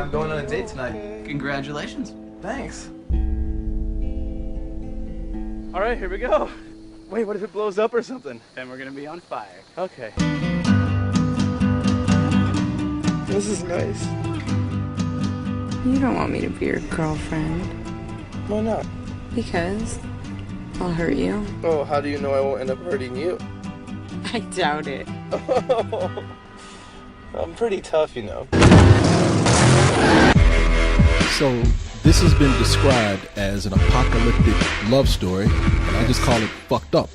I'm going on a date tonight. Congratulations. Thanks. All right, here we go. Wait, what if it blows up or something? Then we're gonna be on fire. Okay. This is nice. You don't want me to be your girlfriend. Why not? Because I'll hurt you. Oh, how do you know I won't end up hurting you? I doubt it. I'm pretty tough, you know. So this has been described as an apocalyptic love story, and I just call it fucked up.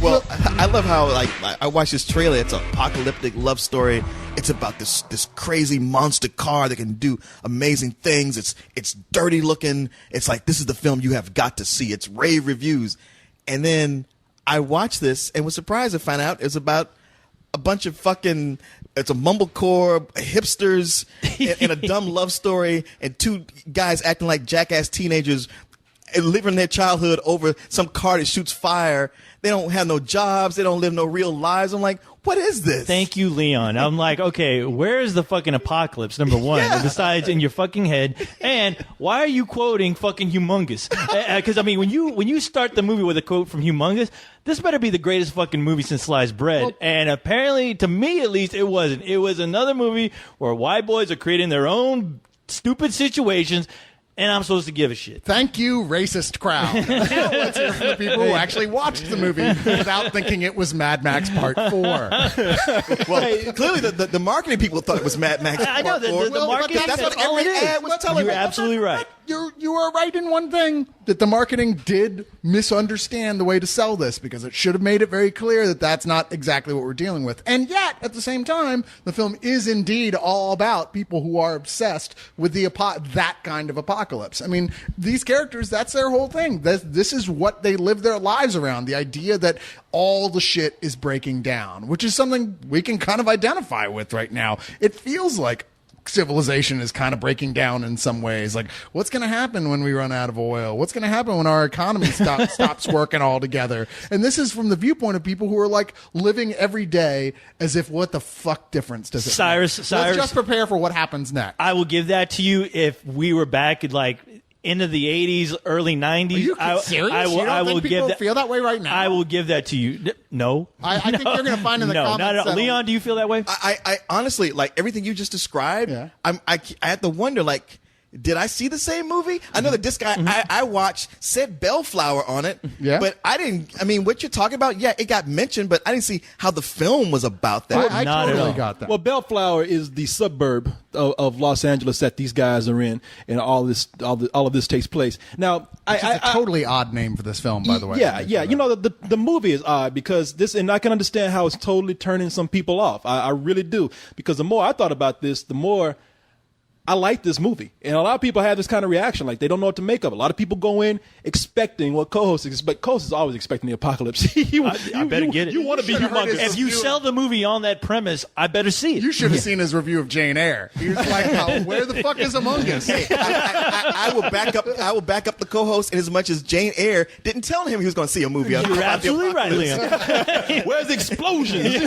Well, I love how I watched this trailer. It's an apocalyptic love story. It's about this crazy monster car that can do amazing things. It's dirty looking. It's like, this is the film you have got to see. It's rave reviews. And then I watched this and was surprised to find out it's about a bunch of fucking, it's a mumblecore hipsters and a dumb love story and two guys acting like jackass teenagers and living their childhood over some car that shoots fire. They don't have no jobs. They don't live no real lives. I'm like, what is this? Thank you, Leon. I'm like, okay, where is the fucking apocalypse, number one? Yeah. Besides in your fucking head. And why are you quoting fucking Humongous? Because, I mean, when you start the movie with a quote from Humongous, this better be the greatest fucking movie since sliced bread. Well, and apparently, to me at least, it wasn't. It was another movie where white boys are creating their own stupid situations, and I'm supposed to give a shit. Thank you, racist crowd. Now let's hear from the people who actually watched the movie without thinking it was Mad Max Part 4. Well, clearly the marketing people thought it was Mad Max I know, Part 4. the marketing, that's what every ad was telling You're me. absolutely right. You are right in one thing, that the marketing did misunderstand the way to sell this, because it should have made it very clear that that's not exactly what we're dealing with. And yet, at the same time, the film is indeed all about people who are obsessed with that kind of apocalypse. I mean, these characters, that's their whole thing. This is what they live their lives around, the idea that all the shit is breaking down, which is something we can kind of identify with right now. It feels like civilization is kind of breaking down in some ways. Like, what's going to happen when we run out of oil? What's going to happen when our economy stops working altogether? And this is from the viewpoint of people who are like living every day as if, what the fuck difference does it make? Cyrus, Let's just prepare for what happens next. I will give that to you if we were back at like into the 80s, early 90s. Are you serious? I will think give people feel that way right now? I will give that to you. No. I think you're going to find in the comments. No, not at all. Leon, do you feel that way? I honestly, like everything you just described, Yeah. I had to wonder, like, did I see the same movie? I know that this guy I watched said Bellflower on it, Yeah. but I didn't. I mean, what you're talking about, yeah, it got mentioned, but I didn't see how the film was about that. I Not at totally all. got that. Well, Bellflower is the suburb of Los Angeles that these guys are in, and all of this takes place. Now, It's a totally odd name for this film, by the way. Yeah. You know, the movie is odd because this, and I can understand how it's totally turning some people off. I really do, because the more I thought about this, the more I like this movie. And a lot of people have this kind of reaction, like they don't know what to make of it. A lot of people go in expecting what co-hosts expect. Co-hosts is always expecting the apocalypse. I better get it. You want to be humongous. If you sell the movie on that premise, I better see it. You should have seen his review of Jane Eyre. He was like, where the fuck is Among Us? I will back up. I will back up the co-host in as much as Jane Eyre didn't tell him he was going to see a movie. You're absolutely right, Leon. Where's the explosions?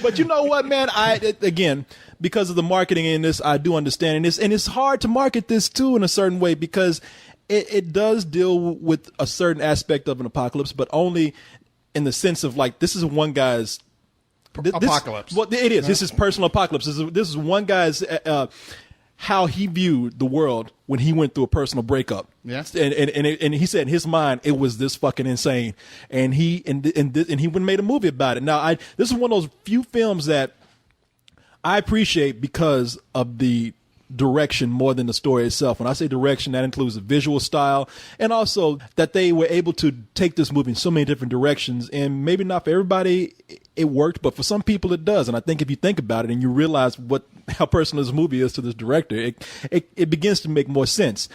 But you know what, man? Again, because of the marketing in this, I do understand this, and it's hard to market this too in a certain way, because it does deal with a certain aspect of an apocalypse, but only in the sense of like, this is one guy's Apocalypse. Well, it is. This is personal apocalypse. This is one guy's how he viewed the world when he went through a personal breakup. Yes. And he said in his mind it was this fucking insane, and he went and made a movie about it. Now, this is one of those few films that I appreciate because of the direction more than the story itself. When I say direction, that includes the visual style, and also that they were able to take this movie in so many different directions. And maybe not for everybody it worked, but for some people it does. And I think if you think about it and you realize how personal this movie is to this director, it begins to make more sense.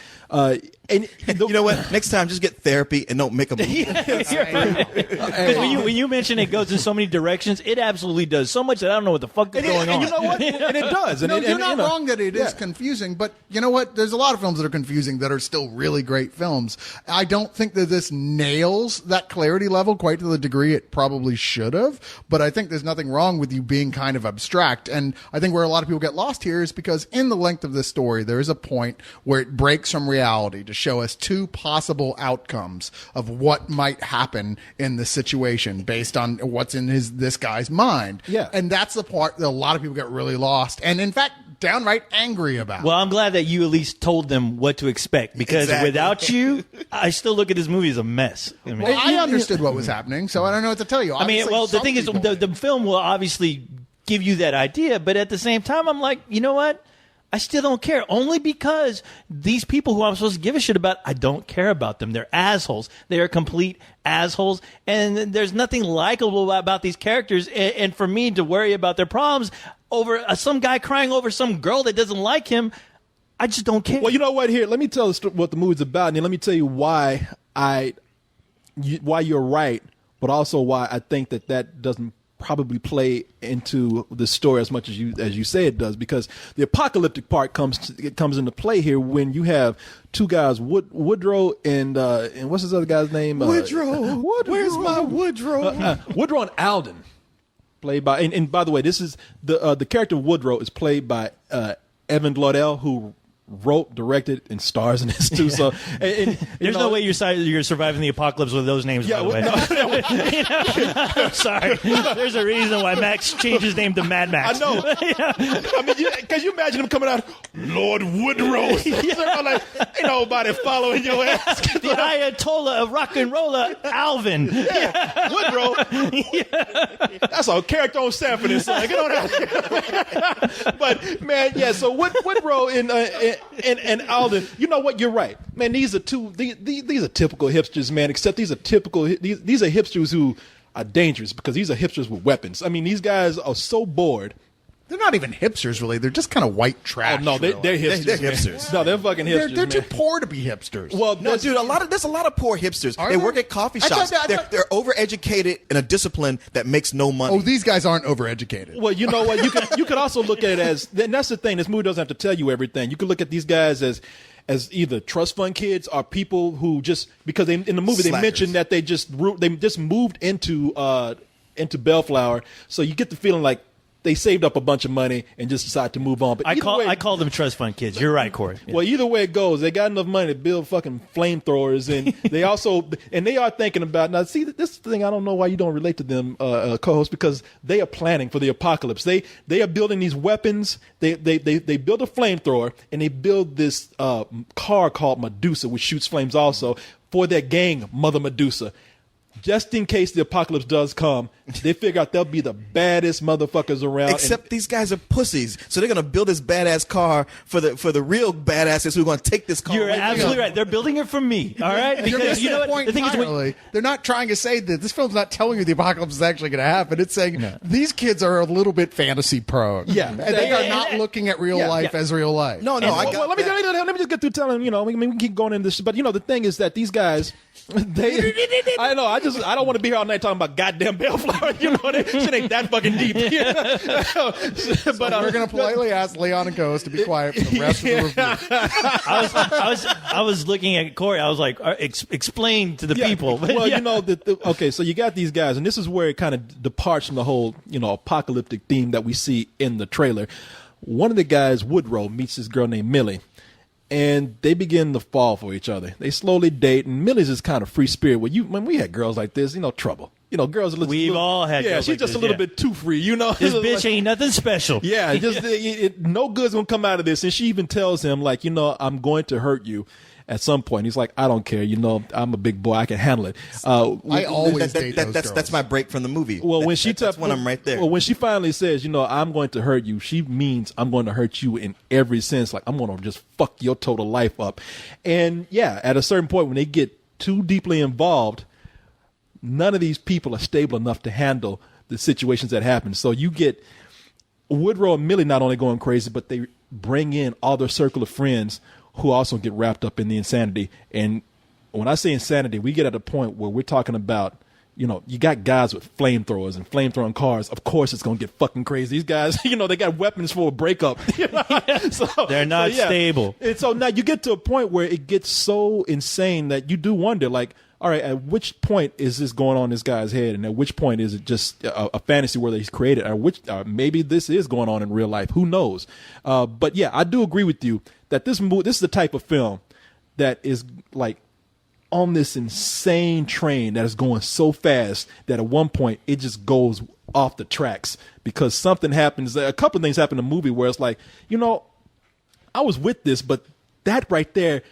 And you know what? Next time, just get therapy and don't make a movie. Because when you mention it goes in so many directions, it absolutely does. So much that I don't know what the fuck is going on. And you know what? And it does. And You're not wrong that it is yeah. confusing, but you know what? There's a lot of films that are confusing that are still really great films. I don't think that this nails that clarity level quite to the degree it probably should have, but I think there's nothing wrong with you being kind of abstract. And I think where a lot of people get lost here is because in the length of this story, there is a point where it breaks from reality to show us two possible outcomes of what might happen in this situation based on what's in this guy's mind. Yeah. And that's the part that a lot of people get really lost and, in fact, downright angry about. Well, I'm glad that you at least told them what to expect, because Exactly. without you, I still look at this movie as a mess. I mean, Well, I understood what was happening, so I don't know what to tell you. I mean, Obviously, well, the some thing is, people the did. film will obviously give you that idea, but at the same time, I'm like, you know what? I still don't care, only because these people who I'm supposed to give a shit about, I don't care about them. They're assholes. They are complete assholes, and there's nothing likable about these characters. And for me to worry about their problems over some guy crying over some girl that doesn't like him, I just don't care. Well, you know what? Here, let me tell us what the movie's about, and then let me tell you why why you're right, but also why I think that doesn't probably play into the story as much as you say it does, because the apocalyptic part comes into play here when you have two guys, Woodrow and what's his other guy's name? Woodrow. Where's my Woodrow? Woodrow and Alden, played by and by the way, this is the character Woodrow is played by Evan Laudel, who wrote, directed, and stars in this too. So There's no way you're surviving the apocalypse with those names. Yeah, by the way. I'm sorry. There's a reason why Max changed his name to Mad Max. I know. I mean, can you imagine him coming out, Lord Woodrow? Like, ain't nobody following your ass. The Ayatollah of rock and roller, Alvin. Yeah, Woodrow. That's a character on Sanford and Son. Get on out. But man, yeah. So Woodrow and Alden, you know what? You're right, man. These are these are typical hipsters, man. Except these are hipsters who are dangerous, because these are hipsters with weapons. I mean, these guys are so bored. They're not even hipsters, really. They're just kind of white trash. Oh no, they're hipsters. They're man. hipsters. No, they're fucking hipsters. They're too man. poor to be hipsters. Well, No, dude, there's a lot of poor hipsters. Are They there? work at coffee I shops. thought- I thought- They're overeducated in a discipline that makes no money. oh, these guys aren't overeducated. Well, you know what? You could also look at it as, and that's the thing. This movie doesn't have to tell you everything. You could look at these guys as either trust fund kids or people who just, because in the movie they Slackers. mentioned that they just moved into Bellflower, so you get the feeling like they saved up a bunch of money and just decided to move on. But I either way- call them trust fund kids. You're right, Corey. Yeah. Well, either way it goes, they got enough money to build fucking flamethrowers, and they are thinking about, now see, this is the thing, I don't know why you don't relate to them, co-host, because they are planning for the apocalypse. They are building these weapons. They build a flamethrower, and they build this car called Medusa, which shoots flames also, for their gang, Mother Medusa. Just in case the apocalypse does come, they figure out they'll be the baddest motherfuckers around. Except these guys are pussies, so they're gonna build this badass car for the real badasses who are gonna take this car. You're away from absolutely them. right. They're building it for me. All right, You're because missing you know the what? point The thing is, entirely. They're not trying to say that this film's not telling you the apocalypse is actually going to happen. It's saying these kids are a little bit fantasy prone. Yeah. and they are not looking at real life as real life. No, I got Well, let me just get through telling, we can keep going into this, but the thing is that these guys, I know, I don't want to be here all night talking about goddamn Bellflower. That shit ain't that fucking deep. But we're going to politely ask Leon and Ghost to be quiet for the rest of the review. I was looking at Corey. I was like, explain to the people. Well, Yeah. okay, so you got these guys, and this is where it kind of departs from the whole, apocalyptic theme that we see in the trailer. One of the guys, Woodrow, meets this girl named Millie, and they begin to fall for each other. They slowly date, and Millie's is kind of free spirit. When we had girls like this, trouble. Girls are We've all had Yeah, girls she's like just this, a little yeah. bit too free, This bitch ain't nothing special. Yeah, just no good's gonna come out of this. And she even tells him, like, I'm going to hurt you at some point. He's like, I don't care. I'm a big boy. I can handle it. I always date those girls. That's my break from the movie. Well, when that's when I'm right there. Well, when she finally says, I'm going to hurt you, she means I'm going to hurt you in every sense. Like, I'm going to just fuck your total life up. And yeah, at a certain point, when they get too deeply involved, none of these people are stable enough to handle the situations that happen. So you get Woodrow and Millie not only going crazy, but they bring in all their circle of friends who also get wrapped up in the insanity. And when I say insanity, we get at a point where we're talking about, you got guys with flamethrowers and flamethrowing cars. Of course, it's going to get fucking crazy. These guys, they got weapons for a breakup. So, They're not stable. And so now you get to a point where it gets so insane that you do wonder, like, all right, at which point is this going on in this guy's head, and at which point is it just a fantasy world that he's created, or maybe this is going on in real life? Who knows? But yeah, I do agree with you that this is the type of film that is like on this insane train that is going so fast that at one point it just goes off the tracks because something happens. A couple of things happen in the movie where it's like, I was with this, but that right there,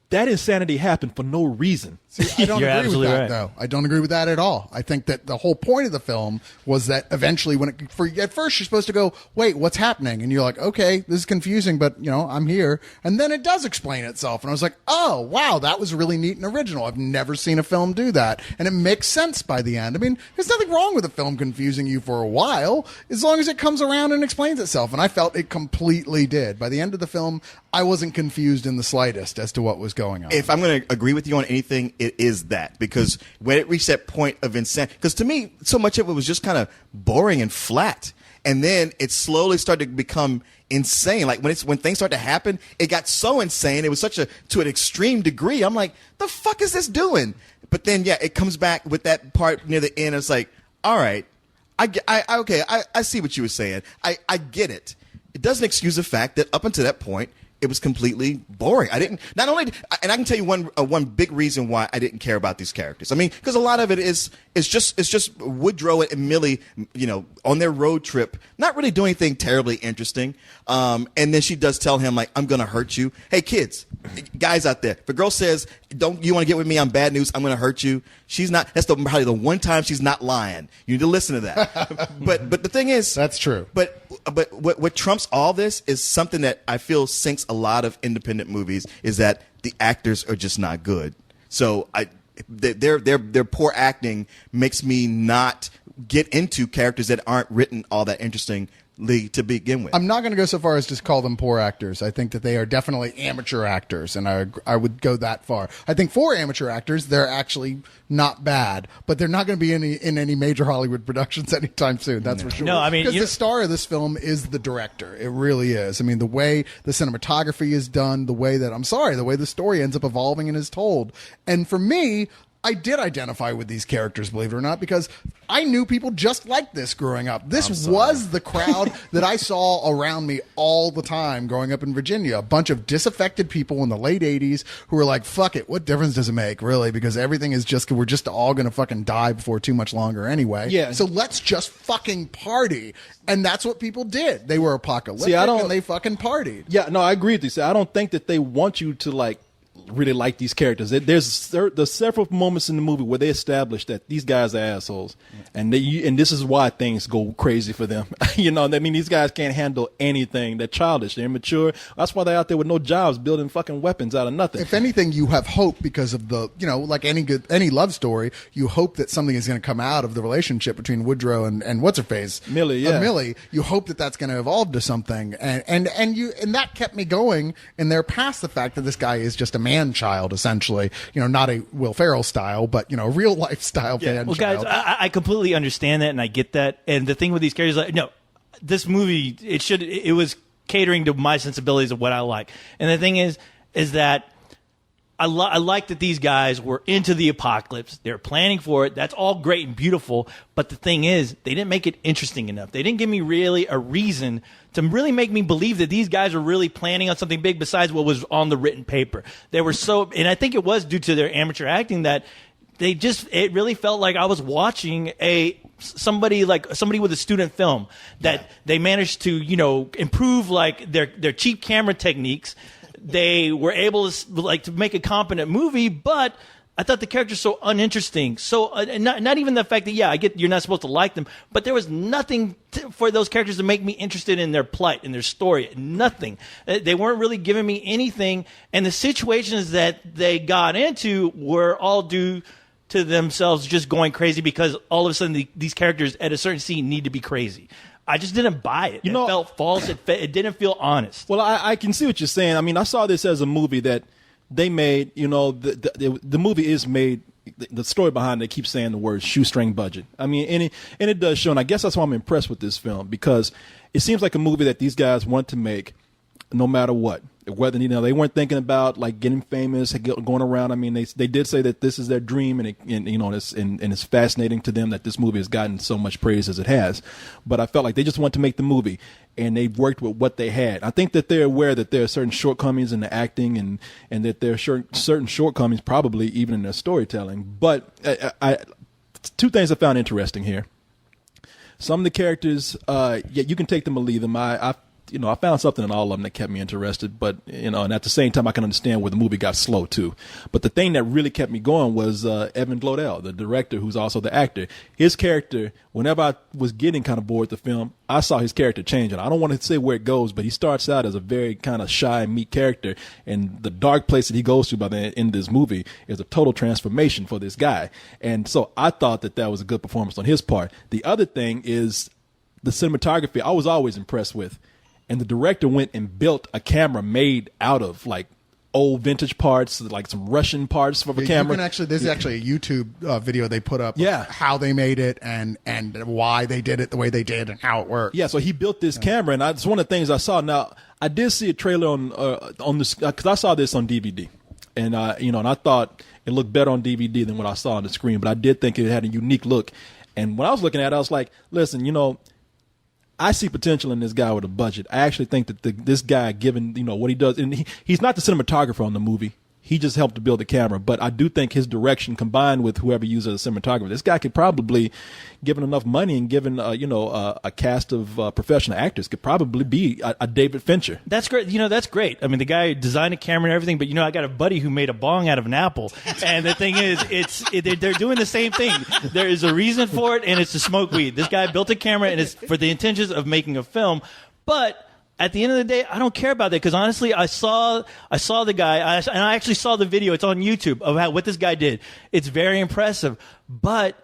that insanity happened for no reason. See, I don't You're agree with absolutely that, right. though. I don't agree with that at all. I think that the whole point of the film was that eventually, at first you're supposed to go, wait, what's happening? And you're like, okay, this is confusing, but I'm here. And then it does explain itself. And I was like, oh, wow, that was really neat and original. I've never seen a film do that. And it makes sense by the end. I mean, there's nothing wrong with a film confusing you for a while, as long as it comes around and explains itself. And I felt it completely did. By the end of the film, I wasn't confused in the slightest as to what was going on. If I'm going to agree with you on anything, it is that, because when it reached that point of insanity, because to me, so much of it was just kind of boring and flat, and then it slowly started to become insane. Like when things start to happen, it got so insane. It was to an extreme degree. I'm like, the fuck is this doing? But then, yeah, it comes back with that part near the end. It's like, all right, I see what you were saying. I get it. It doesn't excuse the fact that up until that point, it was completely boring. And I can tell you one big reason why I didn't care about these characters. I mean, because a lot of it is just Woodrow and Millie, on their road trip, not really doing anything terribly interesting. And then she does tell him, like, I'm going to hurt you. Hey, kids, guys out there, if a girl says, don't you want to get with me on bad news, I'm going to hurt you. She's not. That's probably the one time she's not lying. You need to listen to that. But the thing is, that's true. But what trumps all this is something that I feel sinks a lot of independent movies, is that the actors are just not good. So their poor acting makes me not get into characters that aren't written all that interestingly to begin with. I'm not going to go so far as just call them poor actors. I think that they are definitely amateur actors, and I would go that far. I think for amateur actors, they're actually not bad, but they're not going to be in any major Hollywood productions anytime soon. That's for sure. No, I mean, because the star of this film is the director. It really is. I mean, the way the cinematography is done, the way the story ends up evolving and is told. And for me, I did identify with these characters, believe it or not, because I knew people just like this growing up. This was the crowd that I saw around me all the time growing up in Virginia. A bunch of disaffected people in the late 80s who were like, fuck it, what difference does it make, really? Because everything is we're just all going to fucking die before too much longer anyway. Yeah. So let's just fucking party. And that's what people did. They were apocalyptic and they fucking partied. Yeah, no, I agree with you. See, I don't think that they want you to really like these characters. There's several moments in the movie where they establish that these guys are assholes, and this is why things go crazy for them. I mean, these guys can't handle anything. They're childish. They're immature. That's why they're out there with no jobs, building fucking weapons out of nothing. If anything, you have hope because of the, like any love story, you hope that something is going to come out of the relationship between Woodrow and what's her face, Millie. Yeah, Millie. You hope that that's going to evolve to something, and that kept me going. And they're past the fact that this guy is just a man child, essentially, not a Will Ferrell style, but a real life style man child. Guys, I completely understand that, and I get that. And the thing with these characters, this movie, it was catering to my sensibilities of what I like. And the thing is that I like that these guys were into the apocalypse. They're planning for it. That's all great and beautiful. But the thing is, they didn't make it interesting enough. They didn't give me really a reason to really make me believe that these guys were really planning on something big besides what was on the written paper. They were and I think it was due to their amateur acting that it really felt like I was watching somebody with a student film that they managed to, improve their cheap camera techniques. They were able to make a competent movie, but I thought the characters so uninteresting. So not even the fact that, I get you're not supposed to like them, but there was nothing for those characters to make me interested in their plight, in their story. Nothing. They weren't really giving me anything, and the situations that they got into were all due to themselves just going crazy because all of a sudden these characters at a certain scene need to be crazy. I just didn't buy it. It felt false. It didn't feel honest. Well, I can see what you're saying. I mean, I saw this as a movie that they made. The movie is made. The story behind it keeps saying the word shoestring budget. I mean, and it does show. And I guess that's why I'm impressed with this film, because it seems like a movie that these guys want to make no matter what. whether they weren't thinking about like getting famous, going around. I mean, they did say that this is their dream, and it's fascinating to them that this movie has gotten so much praise as it has. But I felt like they just wanted to make the movie, and they worked with what they had. I think that they're aware that there are certain shortcomings in the acting, and that there are certain shortcomings probably even in their storytelling. But two things I found interesting here. Some of the characters, you can take them or leave them. I found something in all of them that kept me interested, but, and at the same time, I can understand where the movie got slow, too. But the thing that really kept me going was Evan Glodell, the director, who's also the actor. His character, whenever I was getting kind of bored with the film, I saw his character changing. I don't want to say where it goes, but he starts out as a very kind of shy, meek character, and the dark place that he goes to by the end of this movie is a total transformation for this guy. And so I thought that was a good performance on his part. The other thing is the cinematography I was always impressed with. And the director went and built a camera made out of like old vintage parts, like some Russian parts from a camera. There's actually a YouTube video they put up. Of how they made it and why they did it the way they did and how it worked. Yeah, so he built this camera, and it's one of the things I saw. Now I did see a trailer on this because I saw this on DVD, and and I thought it looked better on DVD than what I saw on the screen. But I did think it had a unique look, and when I was looking at it, I was like, listen, I see potential in this guy with a budget. I actually think that this guy, given what he does, and he's not the cinematographer on the movie. He just helped to build the camera. But I do think his direction, combined with whoever uses a cinematographer, this guy could probably, given enough money and given a cast of professional actors, could probably be a David Fincher. That's great. That's great. I mean, the guy designed a camera and everything. But I got a buddy who made a bong out of an apple. And the thing is, they're doing the same thing. There is a reason for it, and it's to smoke weed. This guy built a camera, and it's for the intentions of making a film. But at the end of the day, I don't care about that because honestly, I saw the guy, and I actually saw the video. It's on YouTube of what this guy did. It's very impressive. But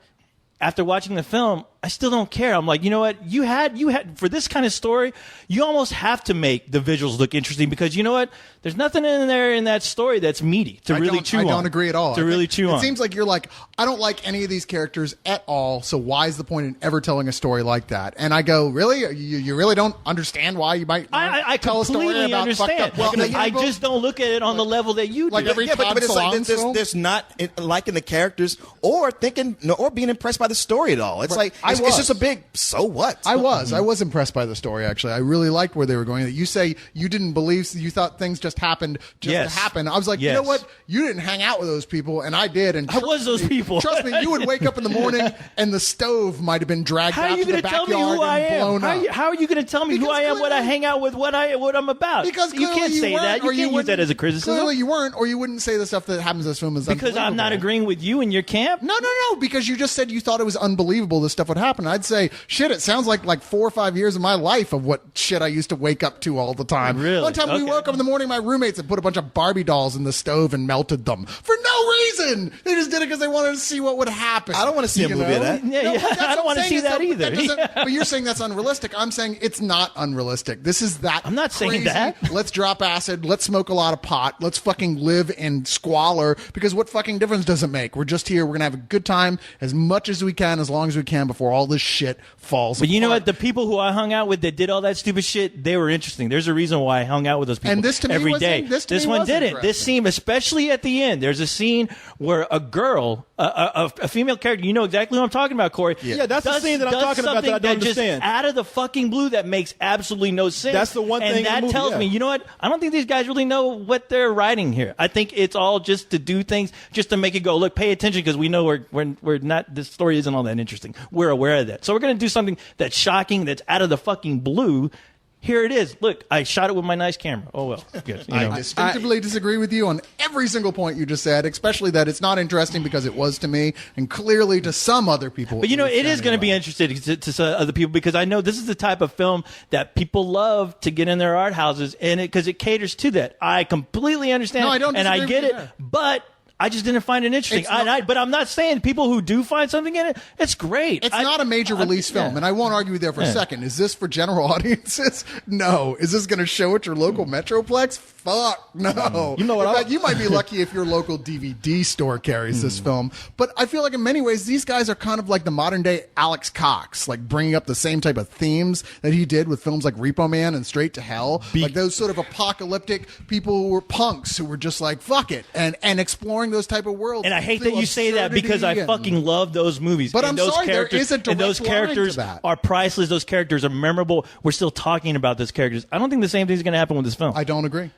after watching the film, I still don't care. I'm like, you know what? You had for this kind of story, you almost have to make the visuals look interesting because you know what? There's nothing in there in that story that's meaty to really chew on. I don't agree at all. It seems like you're like, I don't like any of these characters at all, so why is the point in ever telling a story like that? And I go, really? You really don't understand why you might I tell a story completely about understand. fucked up? I just don't look at it on the level that you do. Like every but it's like there's not liking the characters or thinking or being impressed by the story at all. It's like it's just a big so what? I was impressed by the story, actually. I really liked where they were going. You say you didn't believe, you thought things just happened to happen. I was like, you know what? You didn't hang out with those people, and I did. And I was those people. Trust me, you would wake up in the morning, and the stove might have been dragged out to the backyard and blown up. How are you going to tell me who I am, what I hang out with, what I'm about? Because you can't say that. You can't use that as a criticism. Clearly you weren't, or you wouldn't say the stuff that happens in this film is because I'm not agreeing with you in your camp? No, because you just said you thought it was unbelievable this stuff would happen. I'd say, shit, it sounds like 4 or 5 years of my life of what shit I used to wake up to all the time. Really? One time we woke up in the morning, my roommates had put a bunch of Barbie dolls in the stove and melted them for no reason. They just did it because they wanted to see what would happen. I don't want to see a movie of that. I don't want to see that either. But you're saying that's unrealistic. I'm saying it's not unrealistic. This is that. I'm not saying crazy, that. Let's drop acid. Let's smoke a lot of pot. Let's fucking live in squalor because what fucking difference does it make? We're just here. We're going to have a good time as much as we can, as long as we can before all this shit falls apart. But you know what? The people who I hung out with that did all that stupid shit, they were interesting. There's a reason why I hung out with those people and this to me every day. This one didn't. This scene, especially at the end, there's a scene where a girl, a female character, you know exactly what I'm talking about, Corey. Yeah, that's the scene that I'm talking about that I don't understand. Just out of the fucking blue that makes absolutely no sense. That's the one thing and that in the movie, tells me, you know what? I don't think these guys really know what they're writing here. I think it's all just to do things, just to make it go, look, pay attention because we know we're not, this story isn't all that interesting. We're aware of that. So we're going to do something that's shocking, that's out of the fucking blue. Here it is. Look, I shot it with my nice camera. Oh, well. Good. I distinctively disagree with you on every single point you just said, especially that it's not interesting because it was to me and clearly to some other people. But, it is going to be interesting to other people because I know this is the type of film that people love to get in their art houses and because it caters to that. I completely understand I don't and I disagree get with it. you there. But I just didn't find it interesting. But I'm not saying people who do find something in it, it's great. It's not a major release film, and I won't argue with you there for a second. Is this for general audiences? No. Is this going to show at your local Metroplex? Fuck no. You know what? In fact, you might be lucky if your local DVD store carries this film. But I feel like in many ways, these guys are kind of like the modern day Alex Cox, like bringing up the same type of themes that he did with films like Repo Man and Straight to Hell. Like those sort of apocalyptic people who were punks who were just like, fuck it, and exploring those type of worlds. And I hate that you say that because I fucking love those movies. But and I'm those sorry, there characters, is a direct and those line characters to that. are priceless. Those characters are memorable. We're still talking about those characters. I don't think the same thing is going to happen with this film. I don't agree.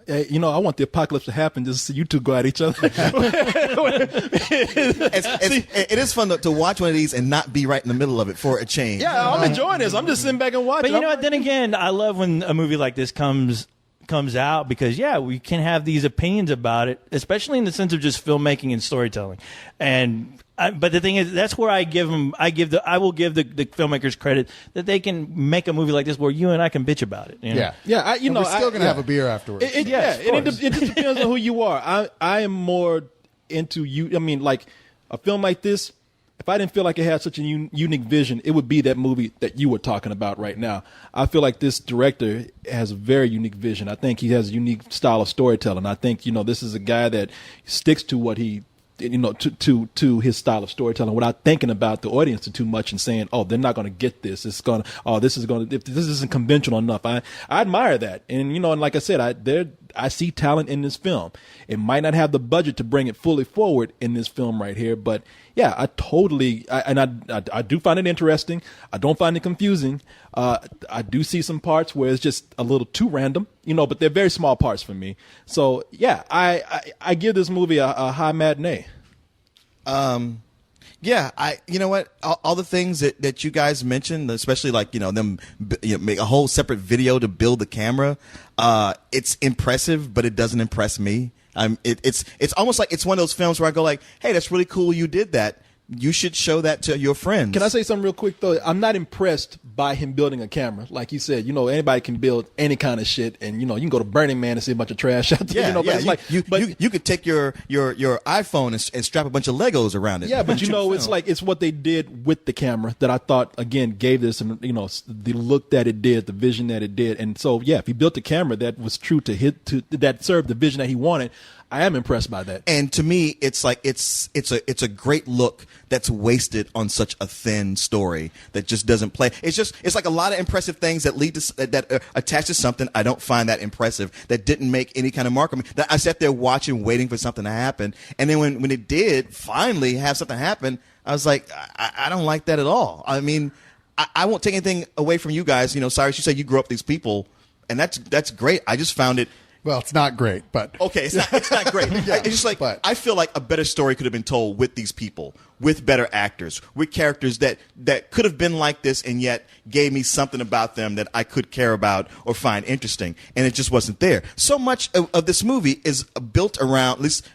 You know, I want the apocalypse to happen just to see you two go at each other. It is fun to watch one of these and not be right in the middle of it for a change. Yeah, I'm enjoying this. I'm just sitting back and watching. But you know what? Then again, I love when a movie like this comes out because we can have these opinions about it, especially in the sense of just filmmaking and storytelling. But the thing is, that's where I will give the filmmakers credit that they can make a movie like this where you and I can bitch about it. You know? Yeah. We're still gonna have a beer afterwards. It just depends on who you are. I am more into you. I mean, like a film like this. If I didn't feel like it had such a unique vision, it would be that movie that you were talking about right now. I feel like this director has a very unique vision. I think he has a unique style of storytelling. I think, this is a guy that sticks to what he, to his style of storytelling without thinking about the audience too much and saying, oh, they're not going to get this. If this isn't conventional enough. I admire that. And, and like I said, I see talent in this film. It might not have the budget to bring it fully forward in this film right here, but yeah, I do find it interesting. I don't find it confusing. I do see some parts where it's just a little too random, but they're very small parts for me. So yeah, I give this movie a high matinee. Yeah, you know what? All the things that you guys mentioned, especially like them make a whole separate video to build the camera. It's impressive, but it doesn't impress me. It's almost like it's one of those films where I go like, hey, that's really cool you did that. You should show that to your friends. Can I say something real quick, though? I'm not impressed by him building a camera. Like you said, anybody can build any kind of shit. And, you can go to Burning Man and see a bunch of trash out there. You could take your iPhone and strap a bunch of Legos around it. Yeah, but, it's what they did with the camera that I thought, again, gave this, the look that it did, the vision that it did. And so, yeah, if he built a camera that was true that served the vision that he wanted, I am impressed by that. And to me, it's like it's a great look that's wasted on such a thin story that just doesn't play. It's like a lot of impressive things that lead to that attach to something I don't find that impressive, that didn't make any kind of mark on me. That I sat there watching, waiting for something to happen, and then when it did finally have something happen, I was like, I don't like that at all. I mean, I won't take anything away from you guys. Cyrus, you said you grew up with these people, and that's great. I just found it. Well, it's not great, but okay, it's not great. Yeah, it's just like I feel like a better story could have been told with these people, with better actors, with characters that could have been like this and yet gave me something about them that I could care about or find interesting, and it just wasn't there. So much of this movie is built around, at least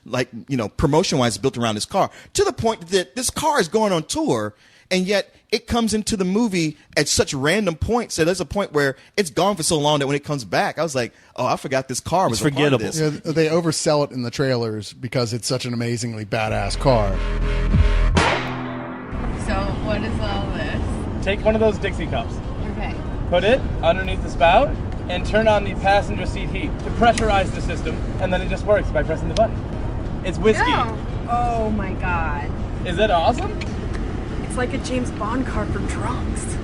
promotion-wise, built around this car, to the point that this car is going on tour, and yet it comes into the movie at such random points that there's a point where it's gone for so long that when it comes back, I was like, oh, I forgot this car was forgettable. Yeah, they oversell it in the trailers because it's such an amazingly badass car. So, what is all this? Take one of those Dixie cups, Okay. put it underneath the spout, and turn on the passenger seat heat to pressurize the system, and then it just works by pressing the button. It's whiskey. No. Oh my god. Is that awesome? It's like a James Bond car for drunks.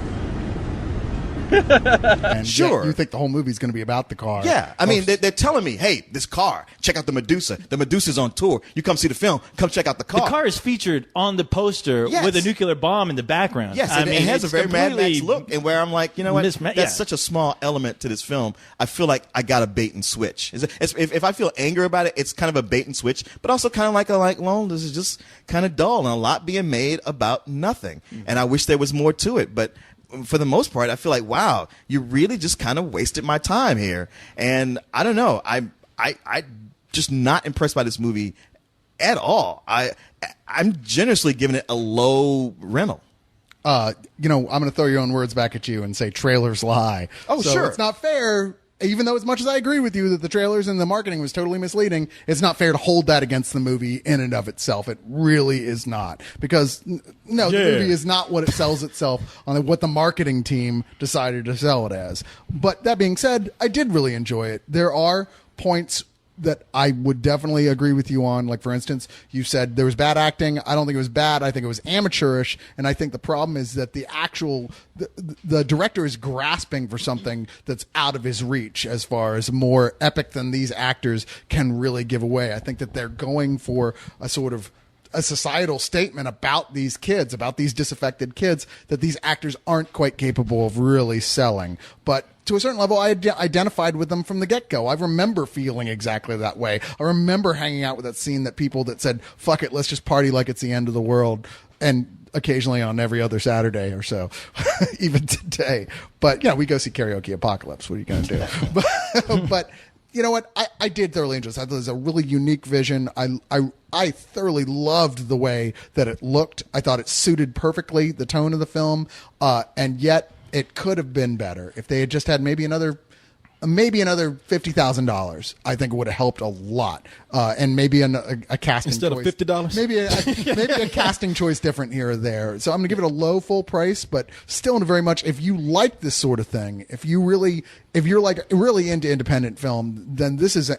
And Sure. you think the whole movie's going to be about the car. Yeah, I mean, they're telling me, hey, this car, check out the Medusa. The Medusa's on tour. You come see the film, come check out the car. The car is featured on the poster Yes. with a nuclear bomb in the background. Yes, it has a very Mad Max look, and where I'm like, you know what, that's such a small element to this film. I feel like I got a bait and switch. If I feel anger about it, it's kind of a bait and switch, but also kind of like, well, this is just kind of dull and a lot being made about nothing. And I wish there was more to it, but for the most part, I feel like, wow, you really just kind of wasted my time here. And I don't know, I just not impressed by this movie at all. I'm generously giving it a low rental. I'm going to throw your own words back at you and say trailers lie. Oh, so sure. It's not fair even though as much as I agree with you that the trailers and the marketing was totally misleading, it's not fair to hold that against the movie in and of itself. It really is not. Because, no, the movie is not what it sells itself on what the marketing team decided to sell it as. But that being said, I did really enjoy it. There are points that I would definitely agree with you on. Like, for instance, you said there was bad acting. I don't think it was bad. I think it was amateurish. And I think the problem is that the director is grasping for something that's out of his reach as far as more epic than these actors can really give away. I think that they're going for a sort of a societal statement about these kids, about these disaffected kids, that these actors aren't quite capable of really selling. But to a certain level, I identified with them from the get-go. I remember feeling exactly that way. I remember hanging out with that scene that people that said, fuck it, let's just party like it's the end of the world. And occasionally on every other Saturday or so, even today. But, we go see Karaoke Apocalypse. What are you going to do? But you know what? I did thoroughly enjoy this. I thought it was a really unique vision. I thoroughly loved the way that it looked. I thought it suited perfectly the tone of the film, and yet it could have been better if they had just had maybe another $50,000. I think it would have helped a lot, and maybe a casting instead choice. of $50. Maybe a casting choice different here or there. So I'm going to give it a low full price, but still very much. If you like this sort of thing, if you're like really into independent film, then this is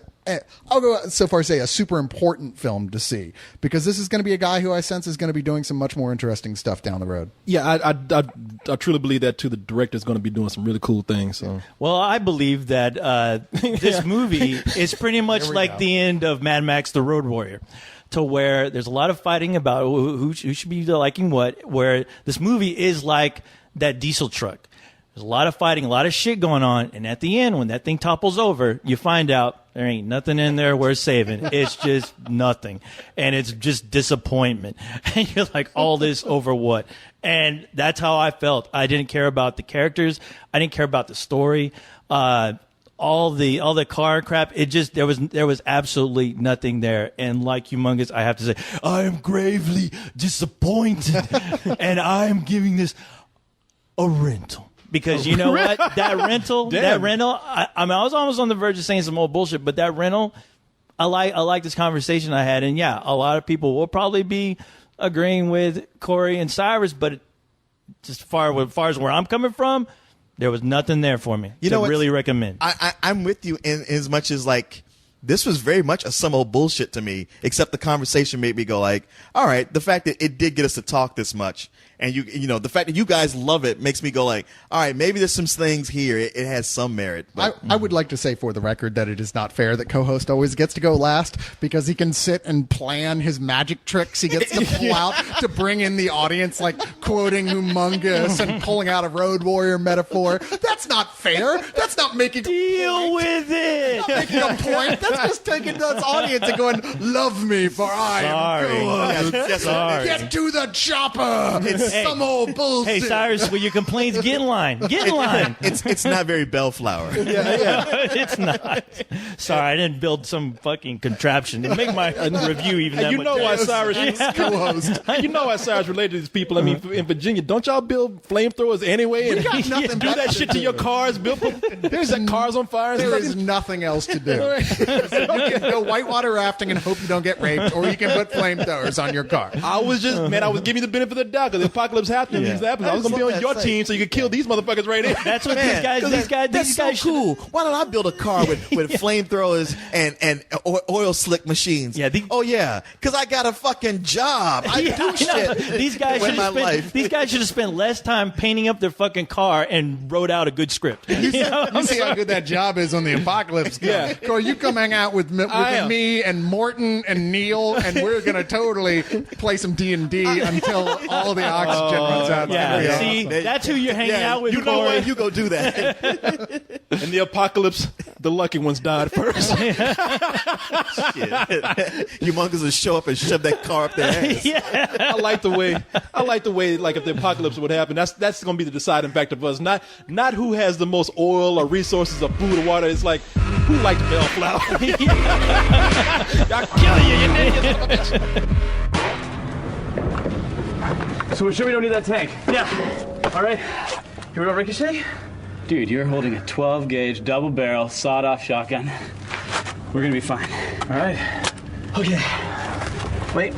I'll go so far as say a super important film to see, because this is going to be a guy who I sense is going to be doing some much more interesting stuff down the road. Yeah, I truly believe that too. The director is going to be doing some really cool things. So. Well, I believe that this movie is pretty much like the end of Mad Max: The Road Warrior, to where there's a lot of fighting about who should be liking what, where this movie is like that diesel truck. There's a lot of fighting, a lot of shit going on, and at the end, when that thing topples over, you find out there ain't nothing in there worth saving. It's just nothing. And it's just disappointment. And you're like, all this over what? And that's how I felt. I didn't care about the characters. I didn't care about the story. All the car crap. It just, there was absolutely nothing there. And like Humongous, I have to say, I am gravely disappointed. And I am giving this a rental. Because you know what? That rental, I mean, I was almost on the verge of saying some old bullshit, but that rental, I like this conversation I had. And yeah, a lot of people will probably be agreeing with Corey and Cyrus, but just as far as where I'm coming from, there was nothing there for me to really recommend. I'm with you in as much as like, this was very much some old bullshit to me, except the conversation made me go like, all right, the fact that it did get us to talk this much, and you know, the fact that you guys love it makes me go like, all right, maybe there's some things here. It has some merit. But. I would like to say for the record that it is not fair that co-host always gets to go last, because he can sit and plan his magic tricks he gets to pull out to bring in the audience, like quoting Humongous and pulling out a Road Warrior metaphor. That's not fair. That's not making Deal with it. Not making a point. That's just taking this audience and going, love me for I am co-host. Sorry. Get to the chopper. It's some old bullshit. Hey, Cyrus, with your complaints, get in line. Get in line. It's not very Bellflower. It's not. Sorry, I didn't build some fucking contraption to make my review even that You much know why better. Cyrus is co-host. You know why Cyrus related to these people. I mean, in Virginia, don't y'all build flamethrowers anyway? And got nothing do better that to shit to do. your cars. Set cars on fire. And There stuff. is nothing else to do. You can go whitewater rafting and hope you don't get raped, or you can put flamethrowers on your car. I was giving you the benefit of the doubt, because the apocalypse happened. Yeah. I was going to be on your team so you could kill these motherfuckers right here. That's what Man, these guys that's so cool. Why don't I build a car with flamethrowers and oil slick machines? Yeah, because I got a fucking job. I do shit. These guys with should my have life. These guys should have spent less time painting up their fucking car and wrote out a good script. You see how good that job is on the apocalypse. Yeah. Corey, you come hang out with me and Morton and Neil, and we're gonna totally play some D&D until all the oxygen runs out. Yeah, see, that's who you're hanging out with. You know Corey. what? You go do that. In the apocalypse, the lucky ones died first. Shit. Humongous will show up and shove that car up their ass. I like the way, like, if the apocalypse would happen, that's going to be the deciding factor for us. Not who has the most oil or resources or food or water. It's like, who likes Bellflower? I'll kill you, you naked son of a bitch. So we're sure we don't need that tank? Yeah. All right. Here we go, Ricochet. Dude, you're holding a 12-gauge double-barrel sawed-off shotgun. We're gonna be fine. All right. Okay. Wait.